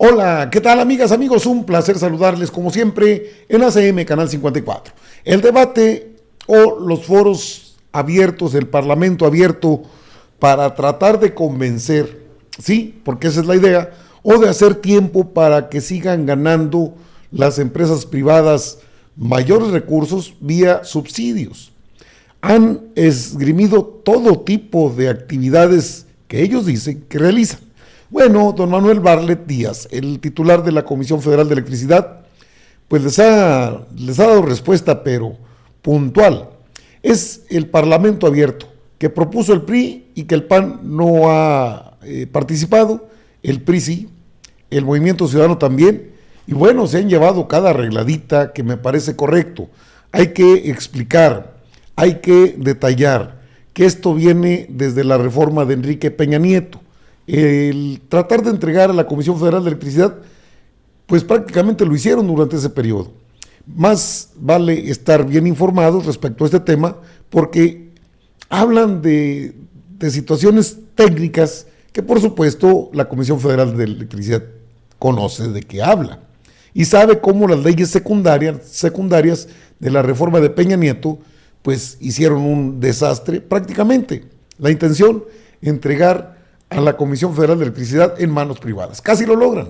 Hola, ¿qué tal amigas, amigos? Un placer saludarles como siempre en ACM Canal 54. El debate o los foros abiertos, el Parlamento abierto para tratar de convencer, sí, porque esa es la idea, o de hacer tiempo para que sigan ganando las empresas privadas mayores recursos vía subsidios. Han esgrimido todo tipo de actividades que ellos dicen que realizan. Bueno, don Manuel Bartlett Díaz, el titular de la Comisión Federal de Electricidad, pues les ha dado respuesta, pero puntual. Es el Parlamento abierto que propuso el PRI y que el PAN no ha participado, el PRI sí, el Movimiento Ciudadano también, y bueno, se han llevado cada arregladita que me parece correcto. Hay que explicar, hay que detallar que esto viene desde la reforma de Enrique Peña Nieto. El tratar de entregar a la Comisión Federal de Electricidad, pues prácticamente lo hicieron durante ese periodo. Más vale estar bien informados respecto a este tema, porque hablan de situaciones técnicas que por supuesto la Comisión Federal de Electricidad conoce de qué habla y sabe cómo las leyes secundarias de la reforma de Peña Nieto pues hicieron un desastre prácticamente. La intención, entregar a la Comisión Federal de Electricidad en manos privadas. Casi lo logran.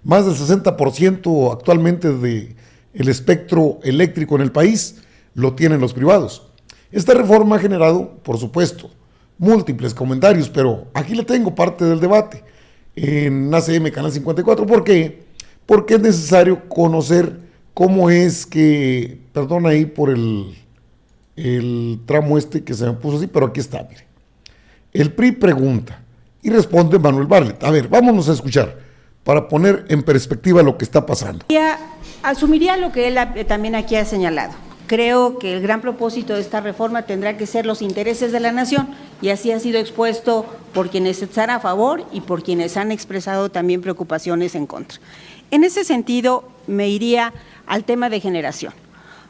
Más del 60% actualmente del espectro eléctrico en el país lo tienen los privados. Esta reforma ha generado, por supuesto, múltiples comentarios, pero aquí le tengo parte del debate en ACM Canal 54. ¿Por qué? Porque es necesario conocer cómo es que, perdón ahí por el tramo que se me puso así, pero aquí está, mire. El PRI pregunta y responde Manuel Bartlett. A ver, vámonos a escuchar para poner en perspectiva lo que está pasando. Asumiría lo que él también aquí ha señalado. Creo que el gran propósito de esta reforma tendrá que ser los intereses de la nación, y así ha sido expuesto por quienes están a favor y por quienes han expresado también preocupaciones en contra. En ese sentido, me iría al tema de generación.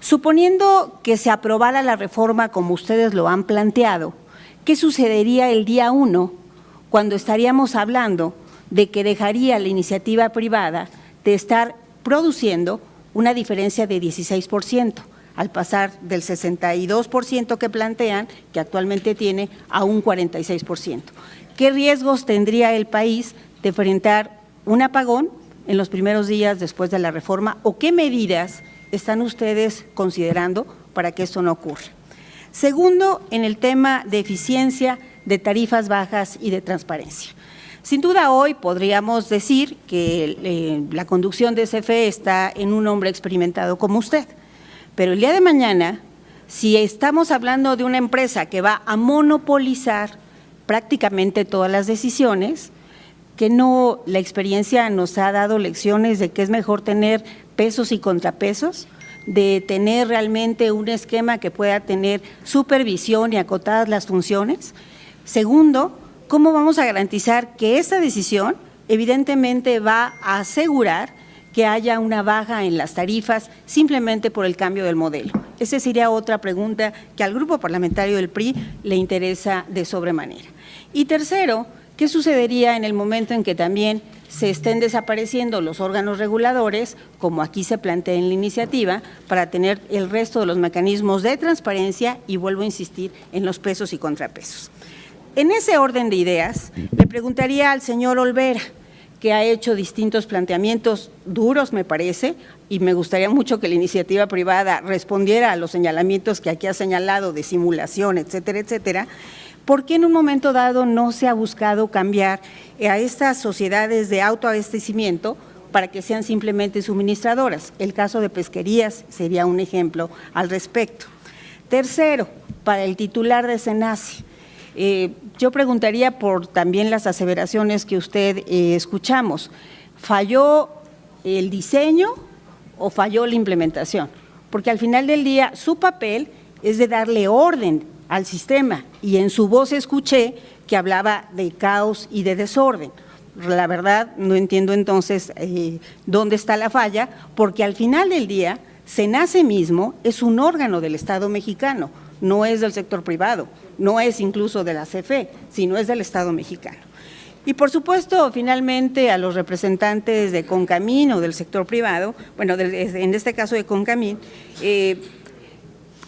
Suponiendo que se aprobara la reforma como ustedes lo han planteado, ¿qué sucedería el día 1 cuando estaríamos hablando de que dejaría la iniciativa privada de estar produciendo una diferencia de 16%, al pasar del 62% que plantean, que actualmente tiene, a un 46%? ¿Qué riesgos tendría el país de enfrentar un apagón en los primeros días después de la reforma, o qué medidas están ustedes considerando para que esto no ocurra? Segundo, en el tema de eficiencia, de tarifas bajas y de transparencia. Sin duda hoy podríamos decir que la conducción de CFE está en un hombre experimentado como usted, pero el día de mañana, si estamos hablando de una empresa que va a monopolizar prácticamente todas las decisiones, que no, la experiencia nos ha dado lecciones de que es mejor tener pesos y contrapesos, de tener realmente un esquema que pueda tener supervisión y acotadas las funciones. Segundo, ¿cómo vamos a garantizar que esta decisión evidentemente va a asegurar que haya una baja en las tarifas simplemente por el cambio del modelo? Esa sería otra pregunta que al grupo parlamentario del PRI le interesa de sobremanera. Y tercero, ¿qué sucedería en el momento en que también se estén desapareciendo los órganos reguladores, como aquí se plantea en la iniciativa, para tener el resto de los mecanismos de transparencia y, vuelvo a insistir, en los pesos y contrapesos? En ese orden de ideas, le preguntaría al señor Olvera, que ha hecho distintos planteamientos duros, me parece, y me gustaría mucho que la iniciativa privada respondiera a los señalamientos que aquí ha señalado de simulación, etcétera, etcétera. ¿Por qué en un momento dado no se ha buscado cambiar a estas sociedades de autoabastecimiento para que sean simplemente suministradoras? El caso de pesquerías sería un ejemplo al respecto. Tercero, para el titular de SENACE, yo preguntaría por también las aseveraciones que usted escuchamos. ¿Falló el diseño o falló la implementación? Porque al final del día su papel es de darle orden al sistema, y en su voz escuché que hablaba de caos y de desorden. La verdad no entiendo entonces dónde está la falla, porque al final del día SENACE mismo es un órgano del Estado mexicano, no es del sector privado, no es incluso de la CFE, sino es del Estado mexicano. Y por supuesto, finalmente, a los representantes de Concamín o del sector privado, bueno, en este caso de Concamín,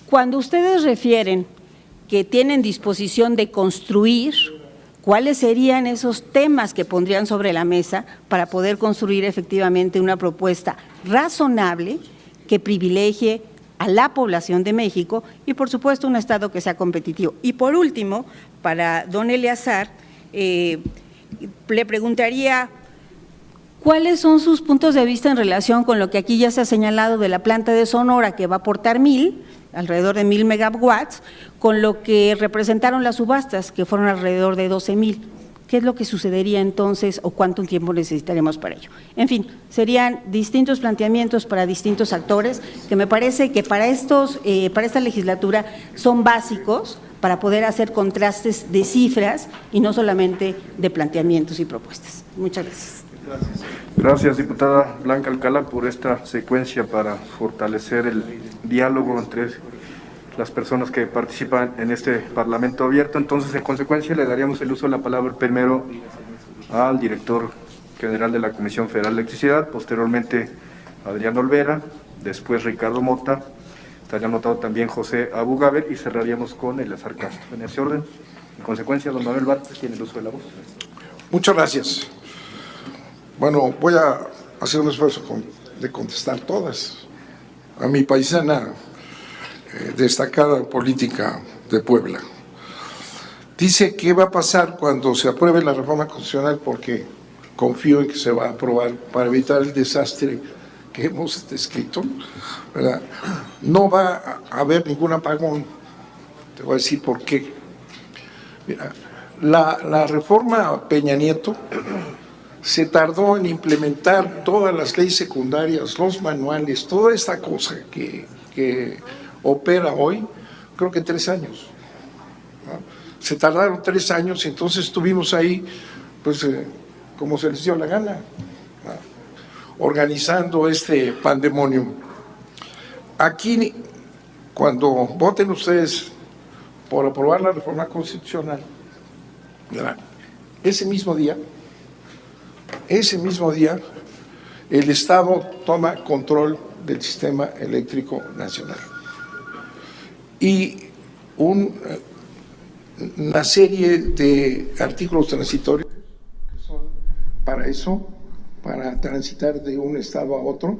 cuando ustedes refieren que tienen disposición de construir, ¿cuáles serían esos temas que pondrían sobre la mesa para poder construir efectivamente una propuesta razonable que privilegie a la población de México y, por supuesto, un Estado que sea competitivo? Y por último, para don Eleazar, le preguntaría, ¿cuáles son sus puntos de vista en relación con lo que aquí ya se ha señalado de la planta de Sonora, que va a aportar alrededor de 1000 megawatts, con lo que representaron las subastas, que fueron alrededor de 12,000? ¿Qué es lo que sucedería entonces o cuánto tiempo necesitaremos para ello? En fin, serían distintos planteamientos para distintos actores que me parece que para esta legislatura son básicos para poder hacer contrastes de cifras y no solamente de planteamientos y propuestas. Muchas gracias. Gracias, diputada Blanca Alcalá, por esta secuencia para fortalecer el diálogo entre las personas que participan en este Parlamento abierto. Entonces, en consecuencia, le daríamos el uso de la palabra primero al director general de la Comisión Federal de Electricidad, posteriormente Adrián Olvera, después Ricardo Mota, estaría anotado también José Abugaber y cerraríamos con Eleazar Castro. En ese orden, en consecuencia, don Manuel Bartlett tiene el uso de la voz. Muchas gracias. Bueno, voy a hacer un esfuerzo de contestar todas. A mi paisana destacada política de Puebla. Dice qué va a pasar cuando se apruebe la reforma constitucional, porque confío en que se va a aprobar para evitar el desastre que hemos descrito, ¿verdad? No va a haber ningún apagón. Te voy a decir por qué. Mira, la reforma Peña Nieto se tardó en implementar todas las leyes secundarias, los manuales, toda esta cosa que opera hoy, creo que 3 años. ¿No? Se tardaron 3 años, entonces estuvimos ahí, pues, como se les dio la gana, ¿no? Organizando este pandemonio. Aquí, cuando voten ustedes por aprobar la reforma constitucional, ¿verdad? Ese mismo día, el Estado toma control del sistema eléctrico nacional. Y una serie de artículos transitorios que son para eso, para transitar de un estado a otro.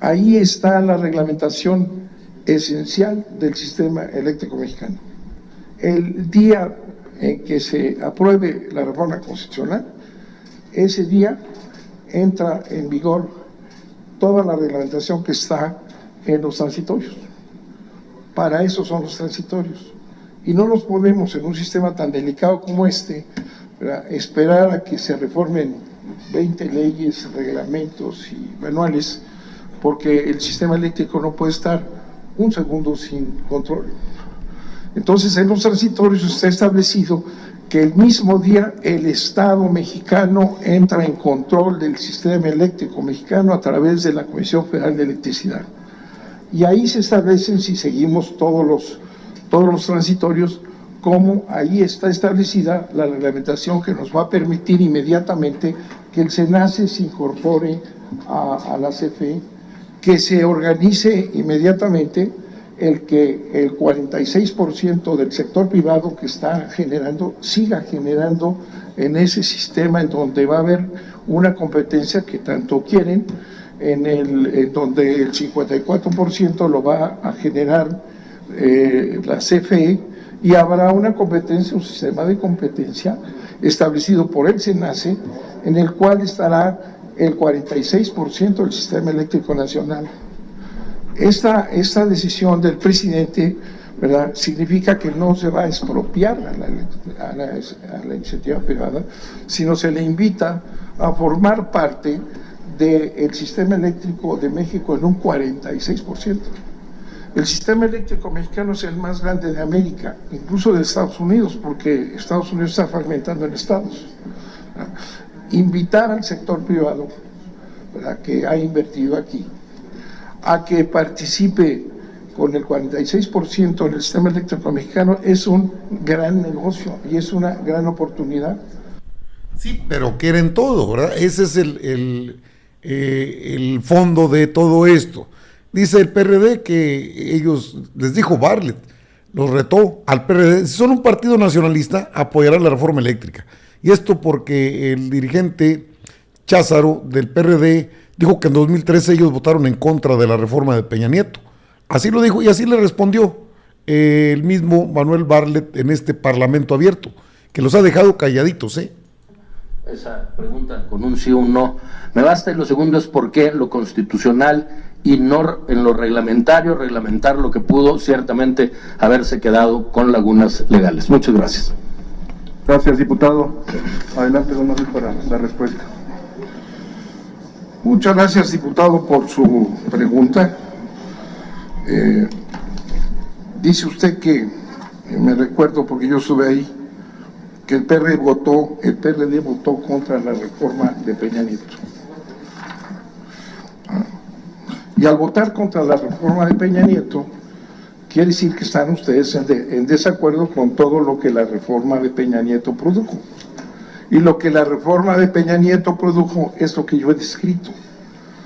Ahí está la reglamentación esencial del sistema eléctrico mexicano. El día en que se apruebe la reforma constitucional, ese día entra en vigor toda la reglamentación que está en los transitorios. Para eso son los transitorios. Y no nos podemos, en un sistema tan delicado como este, ¿verdad?, esperar a que se reformen 20 leyes, reglamentos y manuales, porque el sistema eléctrico no puede estar un segundo sin control. Entonces, en los transitorios está establecido que el mismo día el Estado mexicano entra en control del sistema eléctrico mexicano a través de la Comisión Federal de Electricidad. Y ahí se establecen, si seguimos todos los transitorios, cómo ahí está establecida la reglamentación que nos va a permitir inmediatamente que el SENACE se incorpore a la CFE, que se organice inmediatamente el que el 46% del sector privado que está generando, siga generando en ese sistema en donde va a haber una competencia que tanto quieren, en donde el 54% lo va a generar la CFE, y habrá una competencia, un sistema de competencia establecido por el SENACE, en el cual estará el 46% del sistema eléctrico nacional. Esta decisión del presidente, ¿verdad?, significa que no se va a expropiar a la iniciativa privada, sino se le invita a formar parte del sistema eléctrico de México en un 46%. El sistema eléctrico mexicano es el más grande de América, incluso de Estados Unidos, porque Estados Unidos está fragmentando en estados. Invitar al sector privado, ¿verdad?, que ha invertido aquí, a que participe con el 46% en el sistema eléctrico mexicano es un gran negocio y es una gran oportunidad. Sí, pero quieren todo, ¿verdad? Ese es el fondo de todo esto. Dice el PRD que ellos, les dijo Bartlett, los retó al PRD, si son un partido nacionalista, apoyarán la reforma eléctrica. Y esto porque el dirigente Cházaro del PRD dijo que en 2013 ellos votaron en contra de la reforma de Peña Nieto. Así lo dijo y así le respondió el mismo Manuel Bartlett en este Parlamento Abierto, que los ha dejado calladitos, ¿eh? Esa pregunta con un sí o un no me basta, y lo segundo es por qué lo constitucional y no en lo reglamentario, reglamentar lo que pudo ciertamente haberse quedado con lagunas legales. Muchas gracias. Gracias, diputado. Adelante, don Manuel, para la respuesta. Muchas gracias, diputado, por su pregunta. Dice usted que, me recuerdo porque yo estuve ahí, que el PRD votó contra la reforma de Peña Nieto. Y al votar contra la reforma de Peña Nieto, quiere decir que están ustedes en desacuerdo con todo lo que la reforma de Peña Nieto produjo. Y lo que la reforma de Peña Nieto produjo es lo que yo he descrito: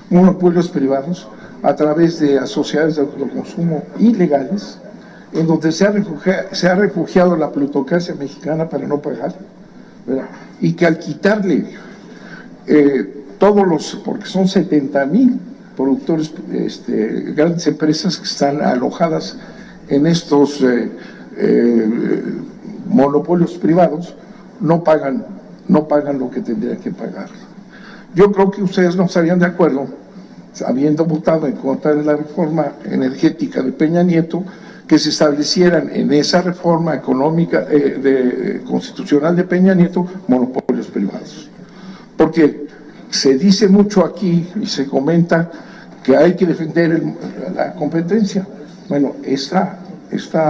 monopolios privados a través de sociedades de autoconsumo ilegales, en donde se ha refugiado la plutocracia mexicana para no pagar, ¿verdad? Y que al quitarle porque son 70,000 productores, grandes empresas que están alojadas en estos monopolios privados, no pagan lo que tendrían que pagar. Yo creo que ustedes no estarían de acuerdo, habiendo votado en contra de la reforma energética de Peña Nieto, que se establecieran en esa reforma económica constitucional de Peña Nieto monopolios privados. Porque se dice mucho aquí y se comenta que hay que defender la competencia. Bueno, esta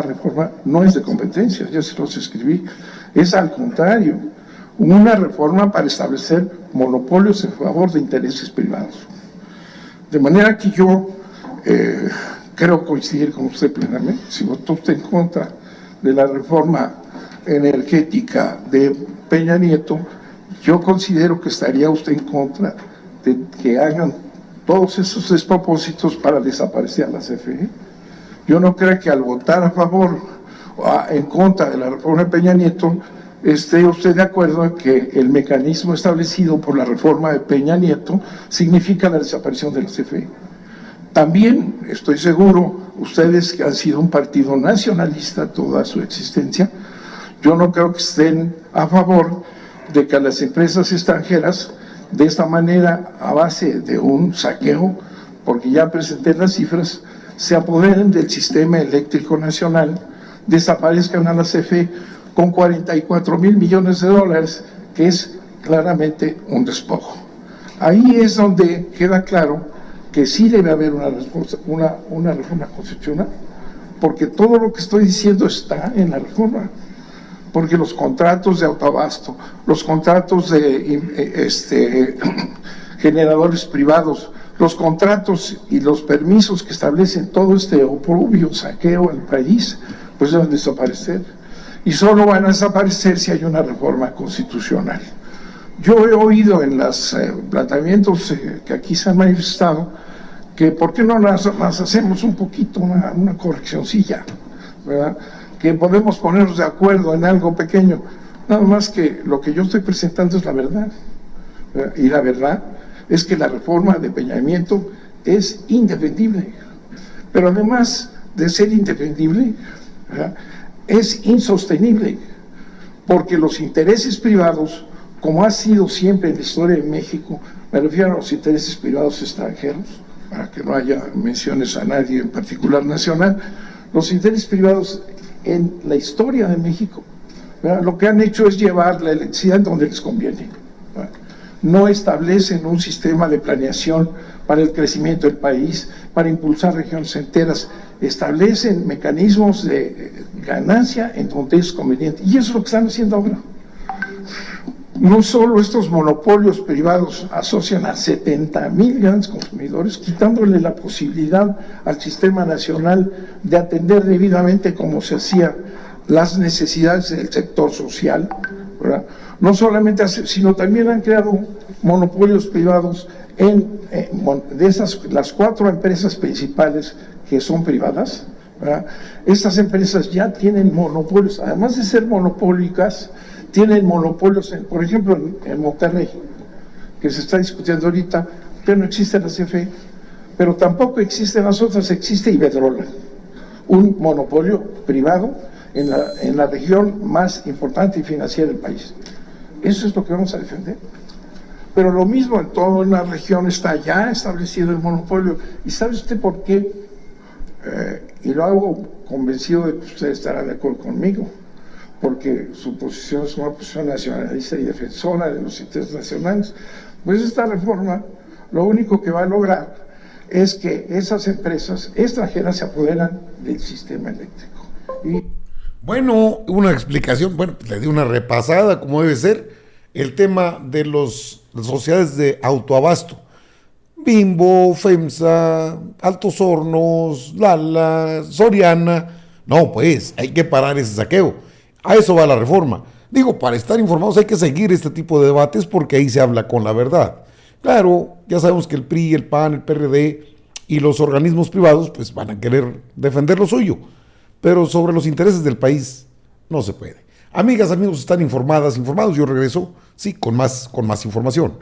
reforma no es de competencia, ya se los escribí, es al contrario, una reforma para establecer monopolios en favor de intereses privados. De manera que yo creo coincidir con usted plenamente. Si votó usted en contra de la reforma energética de Peña Nieto, yo considero que estaría usted en contra de que hagan todos esos despropósitos para desaparecer a la CFE. Yo no creo que al votar a favor o en contra de la reforma de Peña Nieto esté usted de acuerdo en que el mecanismo establecido por la reforma de Peña Nieto significa la desaparición de la CFE. También estoy seguro, ustedes que han sido un partido nacionalista toda su existencia, yo no creo que estén a favor de que las empresas extranjeras, de esta manera, a base de un saqueo, porque ya presenté las cifras, se apoderen del sistema eléctrico nacional, desaparezcan a la CFE con 44,000 millones de dólares, que es claramente un despojo. Ahí es donde queda claro que sí debe haber una reforma constitucional, porque todo lo que estoy diciendo está en la reforma, porque los contratos de autoabasto, los contratos de generadores privados, los contratos y los permisos que establecen todo este oprobio, saqueo al país, pues deben desaparecer. Y solo van a desaparecer si hay una reforma constitucional. Yo he oído en los planteamientos que aquí se han manifestado que por qué no las hacemos un poquito, una correccioncilla, ¿verdad? Que podemos ponernos de acuerdo en algo pequeño. Nada más que lo que yo estoy presentando es la verdad, ¿verdad? Y la verdad es que la reforma de Peña Nieto es indefendible. Pero además de ser indefendible, ¿verdad?, es insostenible, porque los intereses privados, como ha sido siempre en la historia de México, me refiero a los intereses privados extranjeros, para que no haya menciones a nadie en particular nacional, los intereses privados en la historia de México, ¿verdad?, lo que han hecho es llevar la electricidad donde les conviene, ¿verdad? No establecen un sistema de planeación para el crecimiento del país, para impulsar regiones enteras, establecen mecanismos de ganancia en donde es conveniente, y eso es lo que están haciendo ahora. No solo estos monopolios privados asocian a 70,000 grandes consumidores, quitándole la posibilidad al sistema nacional de atender debidamente como se hacía las necesidades del sector social, ¿verdad?, No solamente sino también han creado monopolios privados de esas, las 4 empresas principales que son privadas, ¿verdad? Estas empresas ya tienen monopolios, además de ser monopólicas, tienen monopolios, por ejemplo, en Monterrey, que se está discutiendo ahorita, pero no existe la CFE, pero tampoco existen las otras, existe Iberdrola, un monopolio privado en la región más importante y financiera del país. Eso es lo que vamos a defender. Pero lo mismo en toda una región está ya establecido el monopolio. ¿Y sabe usted por qué? Y lo hago convencido de que usted estará de acuerdo conmigo, porque su posición es una posición nacionalista y defensora de los intereses nacionales. Pues esta reforma lo único que va a lograr es que esas empresas extranjeras se apoderan del sistema eléctrico. Bueno, una explicación, bueno, le di una repasada como debe ser, el tema de las sociedades de autoabasto. Bimbo, FEMSA, Altos Hornos, Lala, Soriana. No, pues hay que parar ese saqueo. A eso va la reforma. Digo, para estar informados hay que seguir este tipo de debates porque ahí se habla con la verdad. Claro, ya sabemos que el PRI, el PAN, el PRD y los organismos privados pues van a querer defender lo suyo, pero sobre los intereses del país no se puede. Amigas, amigos, están informados, yo regreso, sí, con más información.